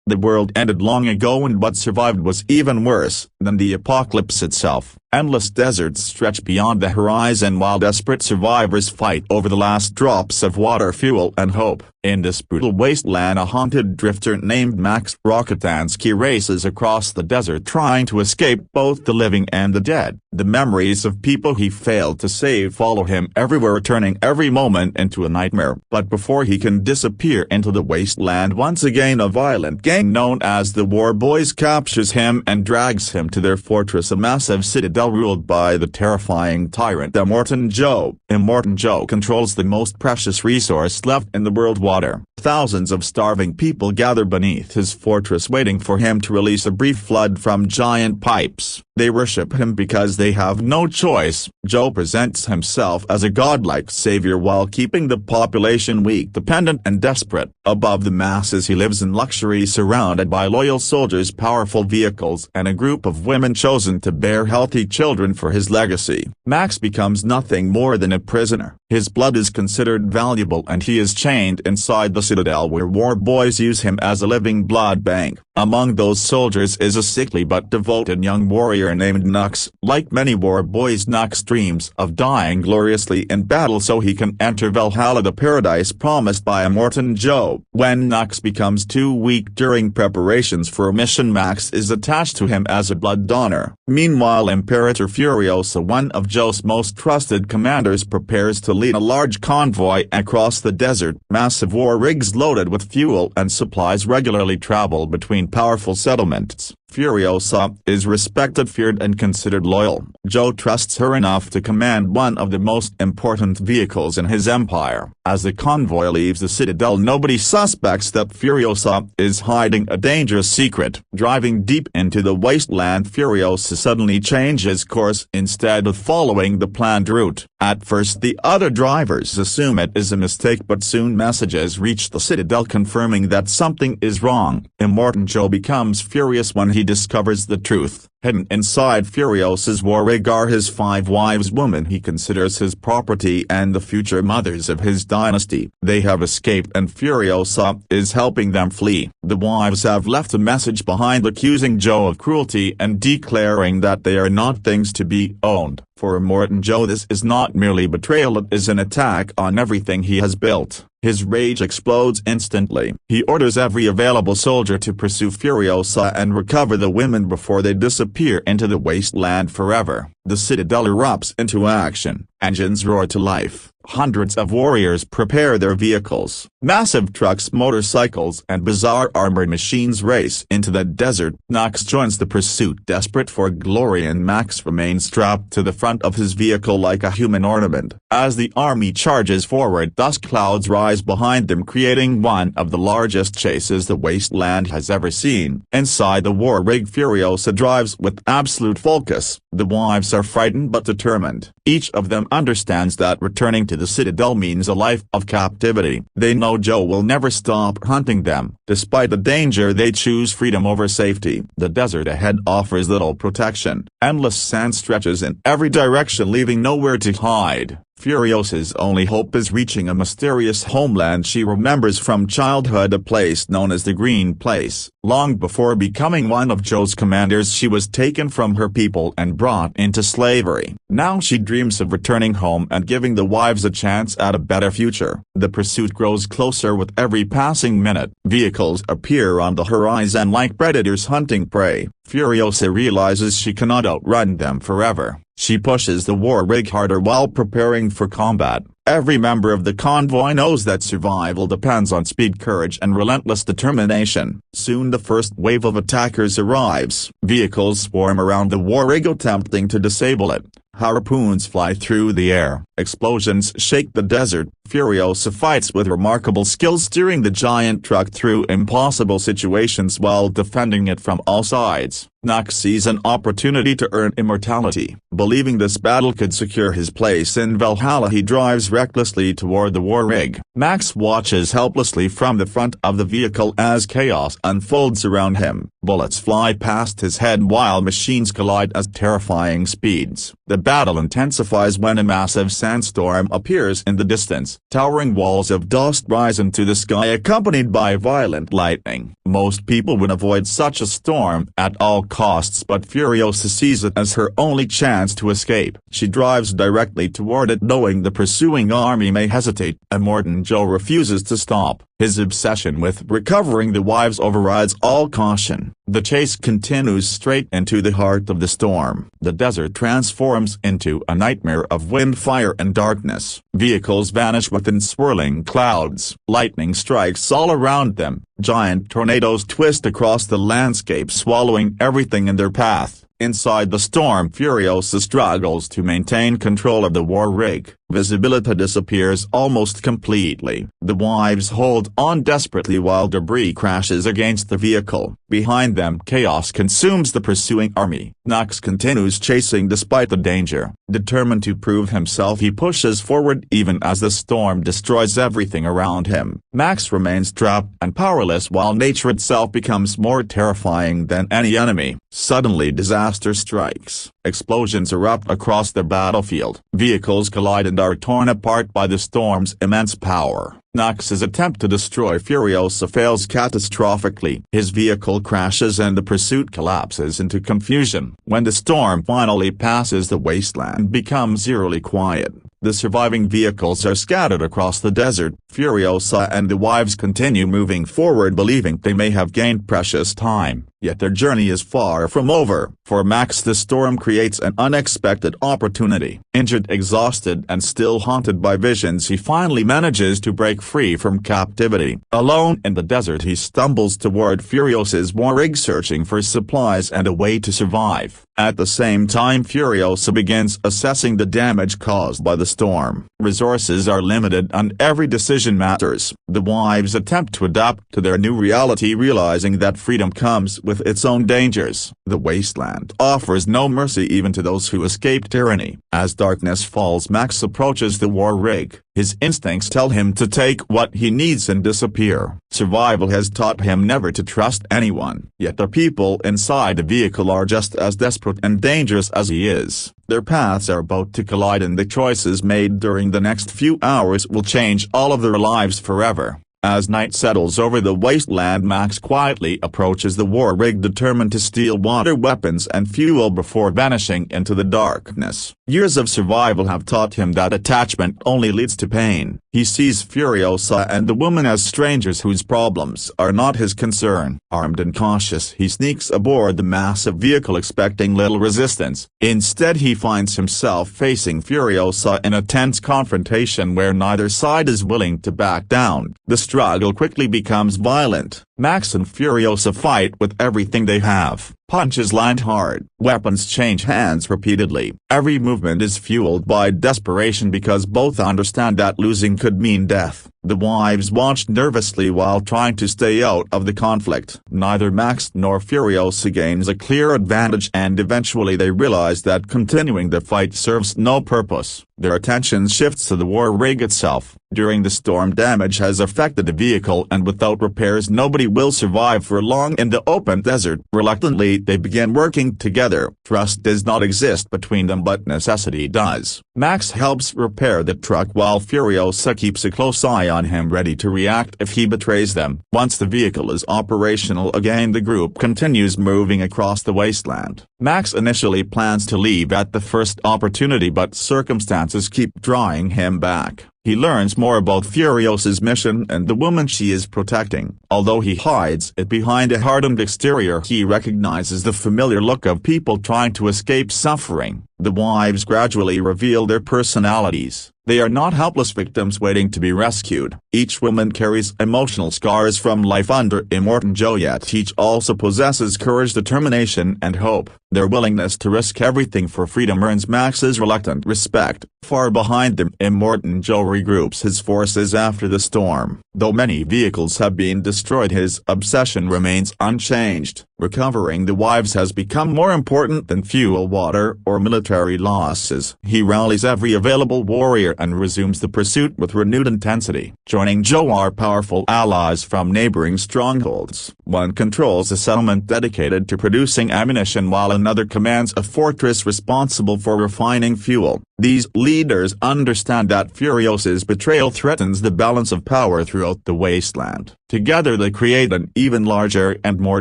The world ended long ago, and what survived was even worse than the apocalypse itself. Endless deserts stretch beyond the horizon while desperate survivors fight over the last drops of water, fuel and hope. In this brutal wasteland, a haunted drifter named Max Rockatansky races across the desert trying to escape both the living and the dead. The memories of people he failed to save follow him everywhere, turning every moment into a nightmare. But before he can disappear into the wasteland once again, a violent gang known as the War Boys captures him and drags him to their fortress, a massive citadel ruled by the terrifying tyrant Immortan Joe. Immortan Joe controls the most precious resource left in the world, water. Thousands of starving people gather beneath his fortress waiting for him to release a brief flood from giant pipes. They worship him because they have no choice. Joe presents himself as a godlike savior while keeping the population weak, dependent and desperate. Above the masses he lives in luxury, surrounded by loyal soldiers, powerful vehicles and a group of women chosen to bear healthy children for his legacy. Max becomes nothing more than a prisoner. His blood is considered valuable and he is chained inside the citadel, where war boys use him as a living blood bank. Among those soldiers is a sickly but devoted young warrior named Nux. Like many war boys, Nux dreams of dying gloriously in battle so he can enter Valhalla, the paradise promised by Immortan Joe. When Nux becomes too weak during preparations for a mission, Max is attached to him as a blood donor. Meanwhile, Imperator Furiosa, one of Joe's most trusted commanders, prepares to lead a large convoy across the desert. Massive war rigs loaded with fuel and supplies regularly travel between powerful settlements. Furiosa is respected, feared and considered loyal. Joe trusts her enough to command one of the most important vehicles in his empire. As the convoy leaves the citadel, nobody suspects that Furiosa is hiding a dangerous secret. Driving deep into the wasteland, Furiosa suddenly changes course instead of following the planned route. At first the other drivers assume it is a mistake, but soon messages reach the citadel confirming that something is wrong. Immortan Joe becomes furious when he discovers the truth. Hidden inside Furiosa's war rig are his 5 wives, women he considers his property and the future mothers of his dynasty. They have escaped and Furiosa is helping them flee. The wives have left a message behind accusing Joe of cruelty and declaring that they are not things to be owned. For Immortan Joe, this is not merely betrayal, it is an attack on everything he has built. His rage explodes instantly. He orders every available soldier to pursue Furiosa and recover the women before they disappear into the wasteland forever. The citadel erupts into action. Engines roar to life. Hundreds of warriors prepare their vehicles. Massive trucks, motorcycles and bizarre armored machines race into the desert. Nux joins the pursuit, desperate for glory, and Max remains strapped to the front of his vehicle like a human ornament. As the army charges forward, dust clouds rise behind them, creating one of the largest chases the wasteland has ever seen. Inside the war rig, Furiosa drives with absolute focus. The wives are frightened but determined. Each of them understands that returning to the citadel means a life of captivity. They know Joe will never stop hunting them. Despite the danger, they choose freedom over safety. The desert ahead offers little protection. Endless sand stretches in every direction, leaving nowhere to hide. Furiosa's only hope is reaching a mysterious homeland she remembers from childhood, a place known as the Green Place. Long before becoming one of Joe's commanders, she was taken from her people and brought into slavery. Now she dreams of returning home and giving the wives a chance at a better future. The pursuit grows closer with every passing minute. Vehicles appear on the horizon like predators hunting prey. Furiosa realizes she cannot outrun them forever. She pushes the war rig harder while preparing for combat. Every member of the convoy knows that survival depends on speed, courage and relentless determination. Soon the first wave of attackers arrives. Vehicles swarm around the war rig attempting to disable it. Harpoons fly through the air. Explosions shake the desert. Furiosa fights with remarkable skill, steering the giant truck through impossible situations while defending it from all sides. Nux sees an opportunity to earn immortality. Believing this battle could secure his place in Valhalla, he drives recklessly toward the war rig. Max watches helplessly from the front of the vehicle as chaos unfolds around him. Bullets fly past his head while machines collide at terrifying speeds. The battle intensifies when a massive sandstorm appears in the distance. seconds. Towering walls of dust rise into the sky accompanied by violent lightning. Most people would avoid such a storm at all costs, but Furiosa sees it as her only chance to escape. She drives directly toward it, knowing the pursuing army may hesitate. Immortan Joe refuses to stop. His obsession with recovering the wives overrides all caution. The chase continues straight into the heart of the storm. The desert transforms into a nightmare of wind, fire and darkness. Vehicles vanish within swirling clouds. Lightning strikes all around them. Giant tornadoes twist across the landscape, swallowing everything in their path. Inside the storm, Furiosa struggles to maintain control of the war rig. Visibility disappears almost completely. The wives hold on desperately while debris crashes against the vehicle. Behind them, chaos consumes the pursuing army. Max continues chasing despite the danger. Determined to prove himself, he pushes forward even as the storm destroys everything around him. Max remains trapped and powerless while nature itself becomes more terrifying than any enemy. Suddenly disaster strikes. Explosions erupt across the battlefield. Vehicles collide and are torn apart by the storm's immense power. Max's attempt to destroy Furiosa fails catastrophically. His vehicle crashes and the pursuit collapses into confusion. When the storm finally passes, the wasteland becomes eerily quiet. The surviving vehicles are scattered across the desert. Furiosa and the wives continue moving forward, believing they may have gained precious time. Yet their journey is far from over. For Max, the storm creates an unexpected opportunity. Injured, exhausted and still haunted by visions, he finally manages to break free from captivity. Alone in the desert, he stumbles toward Furiosa's war rig, searching for supplies and a way to survive. At the same time, Furiosa begins assessing the damage caused by the storm. Resources are limited and every decision matters. The wives attempt to adapt to their new reality, realizing that freedom comes with its own dangers. The wasteland offers no mercy even to those who escape tyranny. As darkness falls, Max approaches the war rig. His instincts tell him to take what he needs and disappear. Survival has taught him never to trust anyone. Yet the people inside the vehicle are just as desperate and dangerous as he is. Their paths are about to collide, and the choices made during the next few hours will change all of their lives forever. As night settles over the wasteland, Max quietly approaches the war rig, determined to steal water, weapons and fuel before vanishing into the darkness. Years of survival have taught him that attachment only leads to pain. He sees Furiosa and the woman as strangers whose problems are not his concern. Armed and cautious, he sneaks aboard the massive vehicle, expecting little resistance. Instead, he finds himself facing Furiosa in a tense confrontation where neither side is willing to back down. The struggle quickly becomes violent. Max and Furiosa fight with everything they have. Punches land hard. Weapons change hands repeatedly. Every movement is fueled by desperation because both understand that losing could mean death. The wives watched nervously while trying to stay out of the conflict. Neither Max nor Furiosa gains a clear advantage, and eventually they realize that continuing the fight serves no purpose. Their attention shifts to the war rig itself. During the storm, damage has affected the vehicle, and without repairs nobody will survive for long in the open desert. Reluctantly, they begin working together. Trust does not exist between them, but necessity does. Max helps repair the truck while Furiosa keeps a close eye on him, ready to react if he betrays them. Once the vehicle is operational again, the group continues moving across the wasteland. Max initially plans to leave at the first opportunity, but circumstances keep drawing him back. He learns more about Furiosa's mission and the woman she is protecting. Although he hides it behind a hardened exterior, he recognizes the familiar look of people trying to escape suffering. The wives gradually reveal their personalities. They are not helpless victims waiting to be rescued. Each woman carries emotional scars from life under Immortan Joe, yet each also possesses courage, determination and hope. Their willingness to risk everything for freedom earns Max's reluctant respect. Far behind them, Immortan Joe regroups his forces after the storm. Though many vehicles have been destroyed, his obsession remains unchanged. Recovering the wives has become more important than fuel, water, or military losses. He rallies every available warrior and resumes the pursuit with renewed intensity. Joining Joe are powerful allies from neighboring strongholds. One controls a settlement dedicated to producing ammunition, while another commands a fortress responsible for refining fuel. These leaders understand that Furiosa's betrayal threatens the balance of power throughout the wasteland. Together they create an even larger and more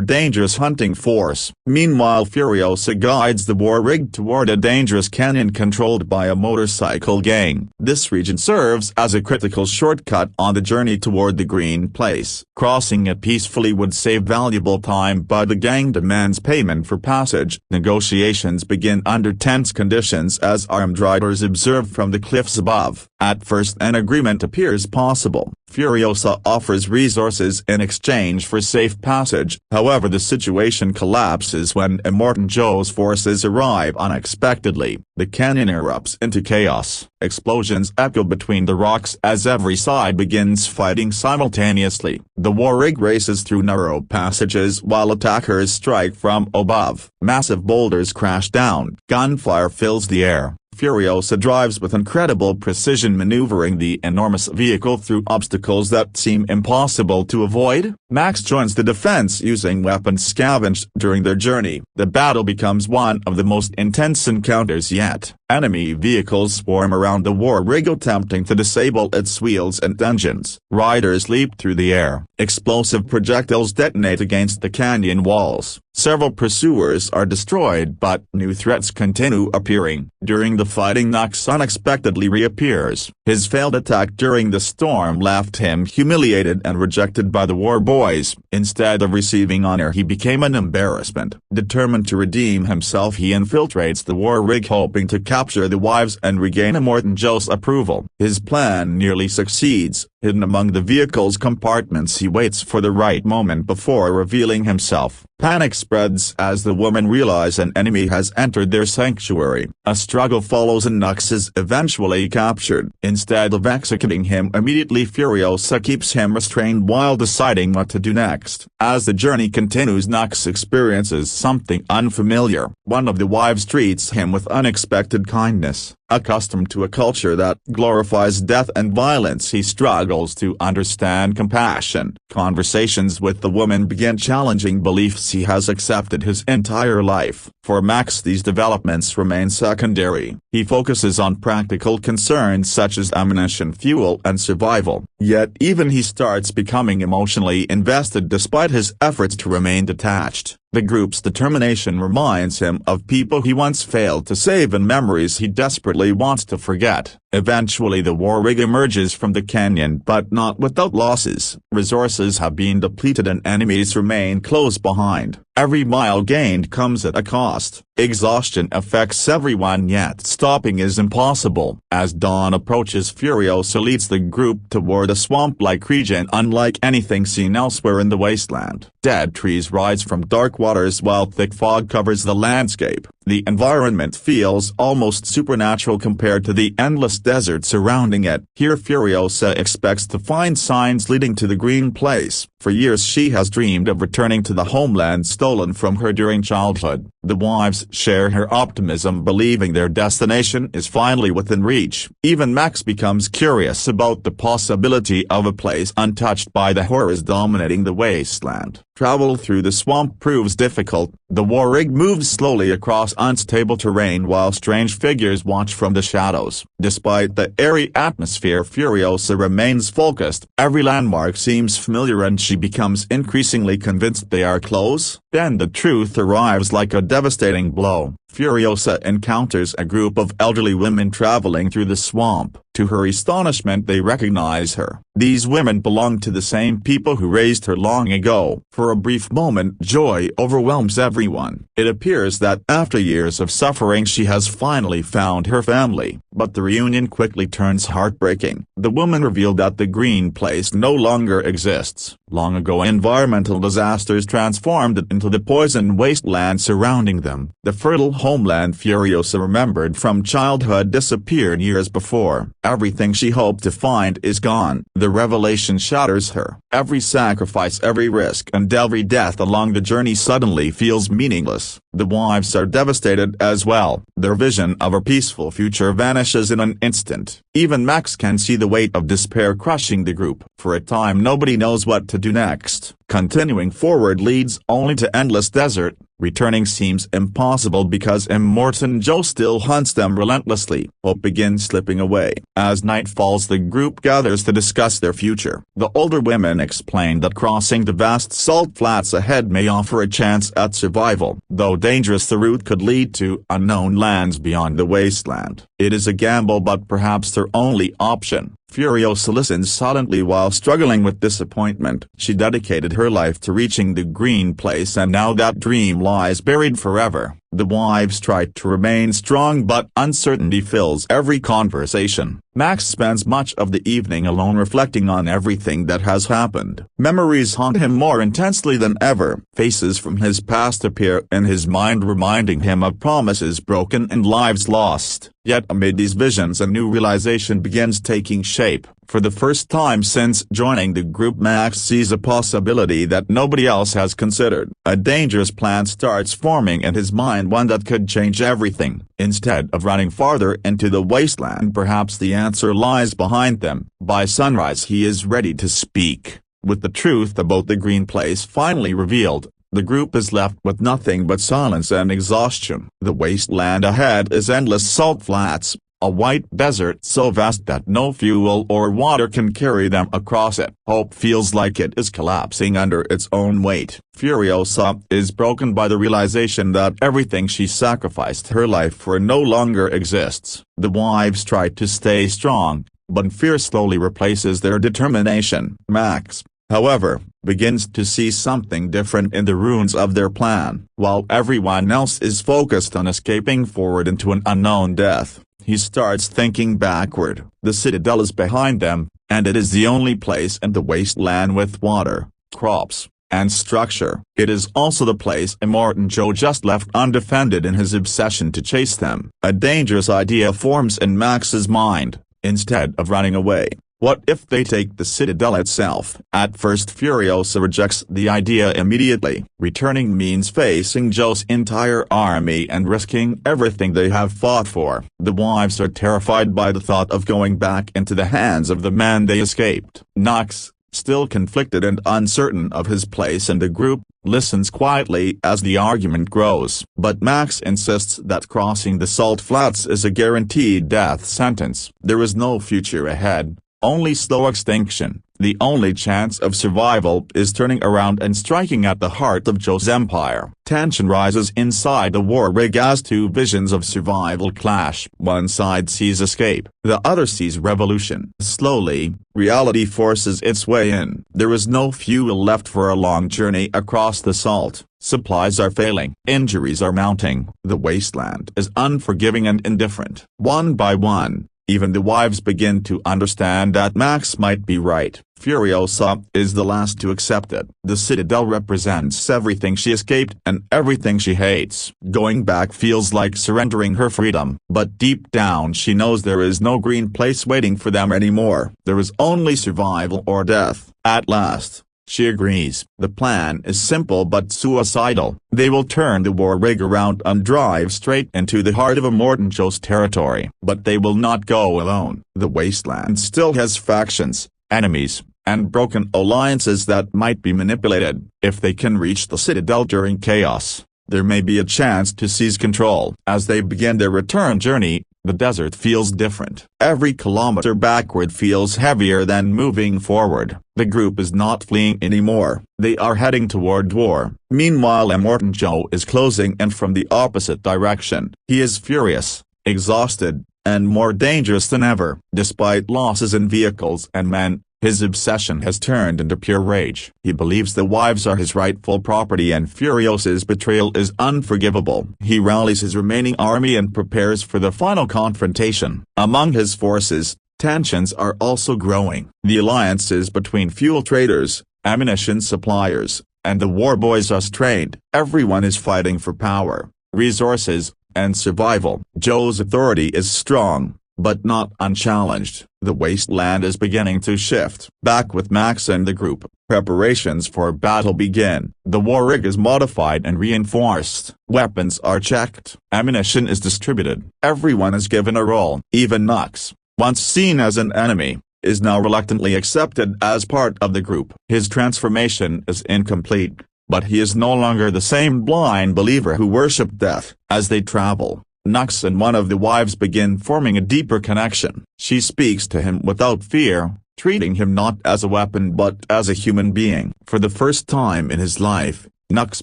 dangerous hunting force. Meanwhile, Furiosa guides the war rig toward a dangerous canyon controlled by a motorcycle gang. This region serves as a critical shortcut on the journey toward the Green Place. Crossing it peacefully would save valuable time, but the gang demands payment for passage. Negotiations begin under tense conditions as armed riders observe from the cliffs above. At first an agreement appears possible. Furiosa offers resources in exchange for safe passage. However, the situation collapses when Immortan Joe's forces arrive unexpectedly. The canyon erupts into chaos. Explosions echo between the rocks as every side begins fighting simultaneously. The war rig races through narrow passages while attackers strike from above. Massive boulders crash down. Gunfire fills the air. Furiosa drives with incredible precision, maneuvering the enormous vehicle through obstacles that seem impossible to avoid. Max joins the defense using weapons scavenged during their journey. The battle becomes one of the most intense encounters yet. Enemy vehicles swarm around the war rig attempting to disable its wheels and engines. Riders leap through the air. Explosive projectiles detonate against the canyon walls. Several pursuers are destroyed, but new threats continue appearing. During the fighting, Max unexpectedly reappears. His failed attack during the storm left him humiliated and rejected by the war boys. Instead of receiving honor, he became an embarrassment. Determined to redeem himself, he infiltrates the war rig hoping to capture the wives and regain Immortan Joe's approval. His plan nearly succeeds. Hidden among the vehicle's compartments, he waits for the right moment before revealing himself. Panic spreads as the women realize an enemy has entered their sanctuary. A struggle follows and Nux is eventually captured. Instead of executing him immediately, Furiosa keeps him restrained while deciding what to do next. As the journey continues, Nux experiences something unfamiliar. One of the wives treats him with unexpected kindness. Accustomed to a culture that glorifies death and violence, he struggles to understand compassion. Conversations with the woman begin challenging beliefs he has accepted his entire life. For Max, these developments remain secondary. He focuses on practical concerns such as ammunition, fuel, and survival. Yet even he starts becoming emotionally invested despite his efforts to remain detached. The group's determination reminds him of people he once failed to save and memories he desperately wants to forget. Eventually the war rig emerges from the canyon, but not without losses. Resources have been depleted and enemies remain close behind. Every mile gained comes at a cost. Exhaustion affects everyone, yet stopping is impossible. As dawn approaches, Furiosa leads the group toward a swamp-like region unlike anything seen elsewhere in the wasteland. Dead trees rise from dark waters while thick fog covers the landscape. The environment feels almost supernatural compared to the endless desert surrounding it. Here Furiosa expects to find signs leading to the Green Place. For years she has dreamed of returning to the homeland stolen from her during childhood. The wives share her optimism, believing their destination is finally within reach. Even Max becomes curious about the possibility of a place untouched by the horrors dominating the wasteland. Travel through the swamp proves difficult. The war rig moves slowly across unstable terrain while strange figures watch from the shadows. Despite the airy atmosphere, Furiosa remains focused. Every landmark seems familiar and she becomes increasingly convinced they are close. Then the truth arrives like a devastating blow. Furiosa encounters a group of elderly women traveling through the swamp. To her astonishment, they recognize her. These women belong to the same people who raised her long ago. For a brief moment, joy overwhelms everyone. It appears that after years of suffering she has finally found her family. But the reunion quickly turns heartbreaking. The woman revealed that the Green Place no longer exists. Long ago, environmental disasters transformed it into the poisoned wasteland surrounding them. The fertile homeland Furiosa remembered from childhood disappeared years before. Everything she hoped to find is gone. The revelation shatters her. Every sacrifice, every risk, and every death along the journey suddenly feels meaningless. The wives are devastated as well. Their vision of a peaceful future vanishes in an instant. Even Max can see the weight of despair crushing the group. For a time nobody knows what to do next. Continuing forward leads only to endless desert. Returning seems impossible because Immortan Joe still hunts them relentlessly. Hope begins slipping away. As night falls, the group gathers to discuss their future. The older women explain that crossing the vast salt flats ahead may offer a chance at survival. Though dangerous, the route could lead to unknown lands beyond the wasteland. It is a gamble, but perhaps their only option. Furiosa listens silently while struggling with disappointment. She dedicated her life to reaching the green place, and now that dream lies buried forever. The wives try to remain strong, but uncertainty fills every conversation. Max spends much of the evening alone, reflecting on everything that has happened. Memories haunt him more intensely than ever. Faces from his past appear in his mind, reminding him of promises broken and lives lost. Yet amid these visions, a new realization begins taking shape. For the first time since joining the group, Max sees a possibility that nobody else has considered. A dangerous plan starts forming in his mind, one that could change everything. Instead of running farther into the wasteland, perhaps the answer lies behind them. By sunrise he is ready to speak. With the truth about the green place finally revealed, the group is left with nothing but silence and exhaustion. The wasteland ahead is endless salt flats, a white desert so vast that no fuel or water can carry them across it. Hope feels like it is collapsing under its own weight. Furiosa is broken by the realization that everything she sacrificed her life for no longer exists. The wives try to stay strong, but fear slowly replaces their determination. Max, however, begins to see something different in the ruins of their plan. While everyone else is focused on escaping forward into an unknown death, he starts thinking backward. The citadel is behind them, and it is the only place in the wasteland with water, crops, and structure. It is also the place Immortan Joe just left undefended in his obsession to chase them. A dangerous idea forms in Max's mind. Instead of running away, what if they take the citadel itself? At first Furiosa rejects the idea immediately. Returning means facing Joe's entire army and risking everything they have fought for. The wives are terrified by the thought of going back into the hands of the man they escaped. Max, still conflicted and uncertain of his place in the group, listens quietly as the argument grows. But Max insists that crossing the salt flats is a guaranteed death sentence. There is no future ahead, only slow extinction. The only chance of survival is turning around and striking at the heart of Joe's empire. Tension rises inside the war rig as two visions of survival clash. One side sees escape, the other sees revolution. Slowly, reality forces its way in. There is no fuel left for a long journey across the salt. Supplies are failing. Injuries are mounting. The wasteland is unforgiving and indifferent. One by one, even the wives begin to understand that Max might be right. Furiosa is the last to accept it. The citadel represents everything she escaped and everything she hates. Going back feels like surrendering her freedom, but deep down she knows there is no green place waiting for them anymore. There is only survival or death. At last, she agrees. The plan is simple but suicidal. They will turn the war rig around and drive straight into the heart of Immortan Joe's territory. But they will not go alone. The wasteland still has factions, enemies, and broken alliances that might be manipulated. If they can reach the citadel during chaos, there may be a chance to seize control. As they begin their return journey, the desert feels different. Every kilometer backward feels heavier than moving forward. The group is not fleeing anymore. They are heading toward war. Meanwhile, Immortan Joe is closing in from the opposite direction. He is furious, exhausted, and more dangerous than ever. Despite losses in vehicles and men, his obsession has turned into pure rage. He believes the wives are his rightful property and Furiosa's betrayal is unforgivable. He rallies his remaining army and prepares for the final confrontation. Among his forces, tensions are also growing. The alliances between fuel traders, ammunition suppliers, and the war boys are strained. Everyone is fighting for power, resources, and survival. Joe's authority is strong, but not unchallenged. The wasteland is beginning to shift. Back with Max and the group, preparations for battle begin. The war rig is modified and reinforced. Weapons are checked. Ammunition is distributed. Everyone is given a role. Even Max, once seen as an enemy, is now reluctantly accepted as part of the group. His transformation is incomplete, but he is no longer the same blind believer who worshipped death. As they travel, Nux and one of the wives begin forming a deeper connection. She speaks to him without fear, treating him not as a weapon but as a human being. For the first time in his life, Nux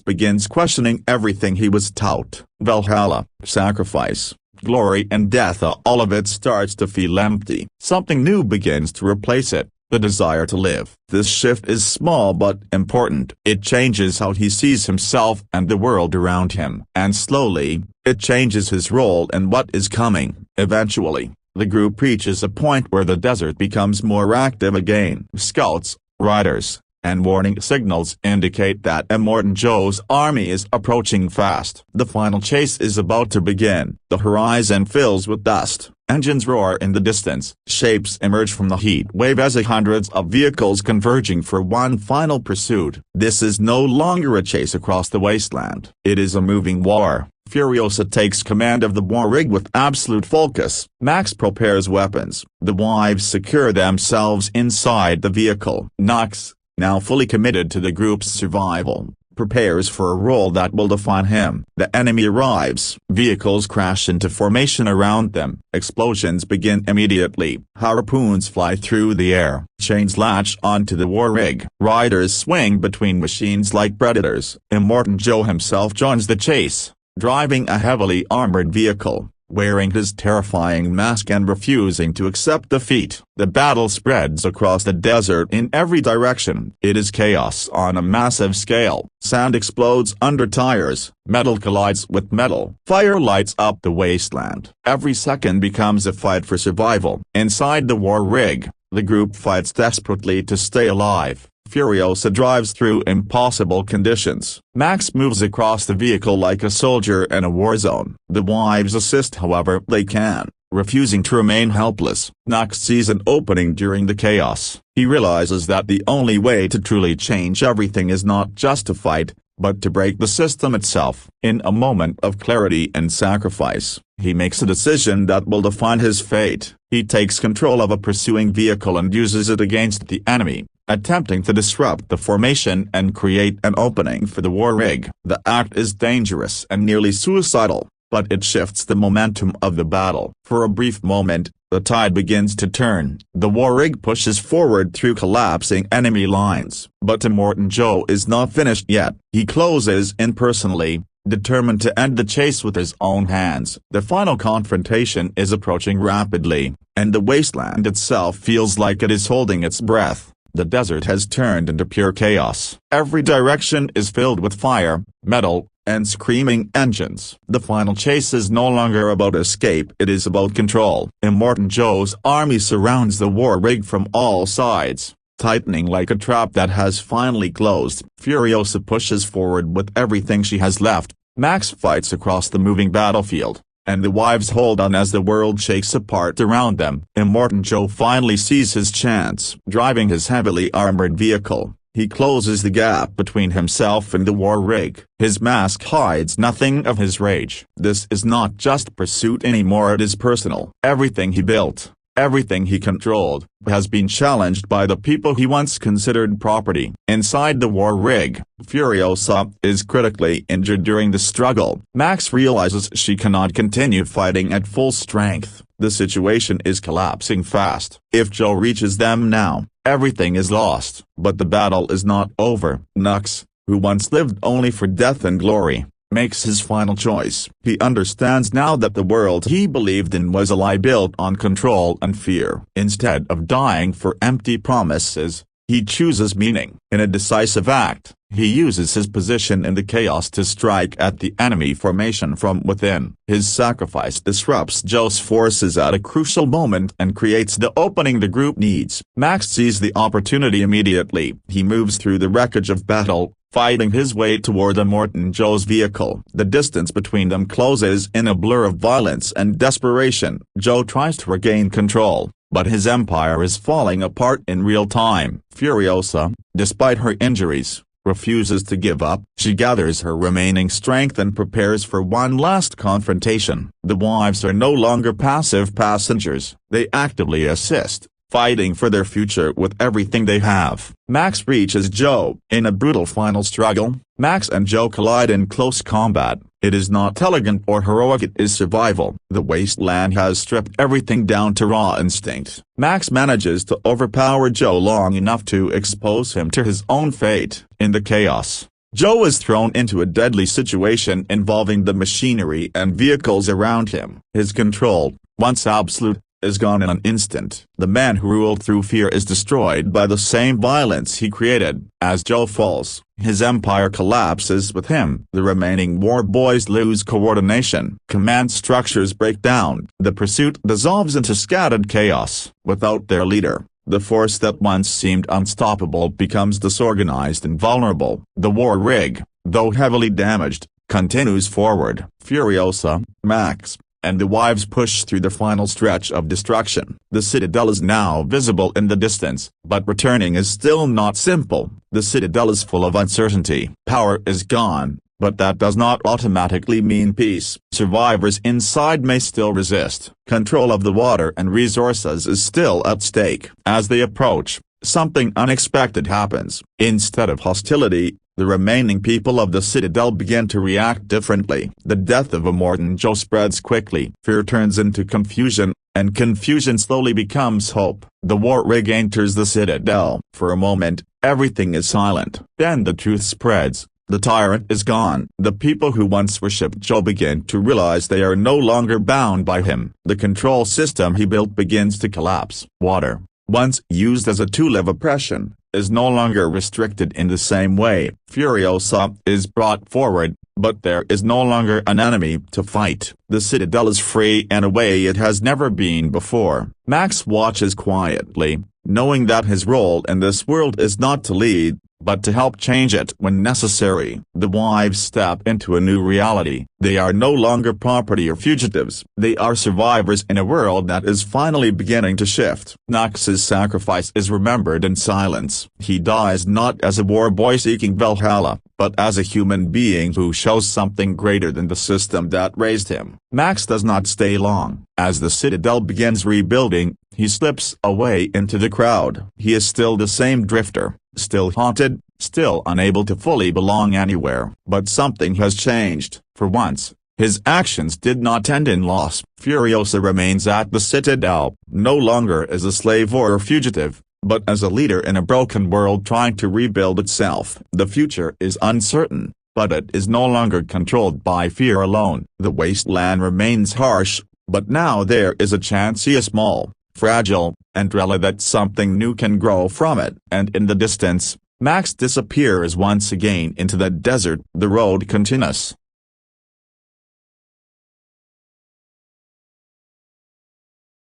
begins questioning everything he was taught. Valhalla, sacrifice, glory and death, all of it starts to feel empty. Something new begins to replace it, the desire to live. This shift is small but important. It changes how he sees himself and the world around him. And slowly, it changes his role and what is coming. Eventually, the group reaches a point where the desert becomes more active again. Scouts, riders, and warning signals indicate that Immortan Joe's army is approaching fast. The final chase is about to begin. The horizon fills with dust, engines roar in the distance, shapes emerge from the heat wave as hundreds of vehicles converging for one final pursuit. This is no longer a chase across the wasteland. It is a moving war. Furiosa takes command of the war rig with absolute focus. Max prepares weapons. The wives secure themselves inside the vehicle. Nux, now fully committed to the group's survival, prepares for a role that will define him. The enemy arrives. Vehicles crash into formation around them. Explosions begin immediately. Harpoons fly through the air. Chains latch onto the war rig. Riders swing between machines like predators. Immortan Joe himself joins the chase, driving a heavily armored vehicle, wearing his terrifying mask and refusing to accept defeat. The battle spreads across the desert in every direction. It is chaos on a massive scale. Sand explodes under tires, metal collides with metal. Fire lights up the wasteland. Every second becomes a fight for survival. Inside the war rig, the group fights desperately to stay alive. Furiosa drives through impossible conditions. Max moves across the vehicle like a soldier in a war zone. The wives assist however they can, refusing to remain helpless. Nux sees an opening during the chaos. He realizes that the only way to truly change everything is not just to fight, but to break the system itself. In a moment of clarity and sacrifice, he makes a decision that will define his fate. He takes control of a pursuing vehicle and uses it against the enemy, attempting to disrupt the formation and create an opening for the war rig. The act is dangerous and nearly suicidal, but it shifts the momentum of the battle. For a brief moment, the tide begins to turn. The war rig pushes forward through collapsing enemy lines. But Immortan Joe is not finished yet. He closes in personally, determined to end the chase with his own hands. The final confrontation is approaching rapidly, and the wasteland itself feels like it is holding its breath. The desert has turned into pure chaos. Every direction is filled with fire, metal, and screaming engines. The final chase is no longer about escape, it is about control. Immortan Joe's army surrounds the war rig from all sides, tightening like a trap that has finally closed. Furiosa pushes forward with everything she has left. Max fights across the moving battlefield, and the wives hold on as the world shakes apart around them. Immortan Joe finally sees his chance. Driving his heavily armored vehicle, he closes the gap between himself and the war rig. His mask hides nothing of his rage. This is not just pursuit anymore, it is personal. Everything he built, everything he controlled, has been challenged by the people he once considered property. Inside the war rig, Furiosa is critically injured during the struggle. Max realizes she cannot continue fighting at full strength. The situation is collapsing fast. If Joe reaches them now, everything is lost. But the battle is not over. Nux, who once lived only for death and glory, makes his final choice. He understands now that the world he believed in was a lie built on control and fear. Instead of dying for empty promises, he chooses meaning. In a decisive act, he uses his position in the chaos to strike at the enemy formation from within. His sacrifice disrupts Joe's forces at a crucial moment and creates the opening the group needs. Max sees the opportunity immediately. He moves through the wreckage of battle, fighting his way toward Immortan Joe's vehicle. The distance between them closes in a blur of violence and desperation. Joe tries to regain control, but his empire is falling apart in real time. Furiosa, despite her injuries, refuses to give up. She gathers her remaining strength and prepares for one last confrontation. The wives are no longer passive passengers. They actively assist, fighting for their future with everything they have. Max reaches Joe. In a brutal final struggle, Max and Joe collide in close combat. It is not elegant or heroic, it is survival. The wasteland has stripped everything down to raw instinct. Max manages to overpower Joe long enough to expose him to his own fate. In the chaos, Joe is thrown into a deadly situation involving the machinery and vehicles around him. His control, once absolute, is gone in an instant. The man who ruled through fear is destroyed by the same violence he created. As Joe falls, his empire collapses with him. The remaining war boys lose coordination. Command structures break down. The pursuit dissolves into scattered chaos. Without their leader, the force that once seemed unstoppable becomes disorganized and vulnerable. The war rig, though heavily damaged, continues forward. Furiosa, Max, and the wives push through the final stretch of destruction. The citadel is now visible in the distance, but returning is still not simple. The citadel is full of uncertainty. Power is gone, but that does not automatically mean peace. Survivors inside may still resist. Control of the water and resources is still at stake. As they approach, something unexpected happens. Instead of hostility, the remaining people of the citadel begin to react differently. The death of Immortan Joe spreads quickly. Fear turns into confusion, and confusion slowly becomes hope. The war rig enters the citadel. For a moment, everything is silent. Then the truth spreads. The tyrant is gone. The people who once worshipped Joe begin to realize they are no longer bound by him. The control system he built begins to collapse. Water, once used as a tool of oppression, is no longer restricted in the same way. Furiosa is brought forward, but there is no longer an enemy to fight. The citadel is free in a way it has never been before. Max watches quietly, knowing that his role in this world is not to lead, but to help change it when necessary. The wives step into a new reality. They are no longer property or fugitives. They are survivors in a world that is finally beginning to shift. Max's sacrifice is remembered in silence. He dies not as a war boy seeking Valhalla, but as a human being who shows something greater than the system that raised him. Max does not stay long. As the citadel begins rebuilding, he slips away into the crowd. He is still the same drifter, still haunted, still unable to fully belong anywhere. But something has changed. For once, his actions did not end in loss. Furiosa remains at the citadel, no longer as a slave or a fugitive, but as a leader in a broken world trying to rebuild itself. The future is uncertain, but it is no longer controlled by fear alone. The wasteland remains harsh, but now there is a chance, a small, fragile, and relic that something new can grow from it. And in the distance, Max disappears once again into the desert. The road continues.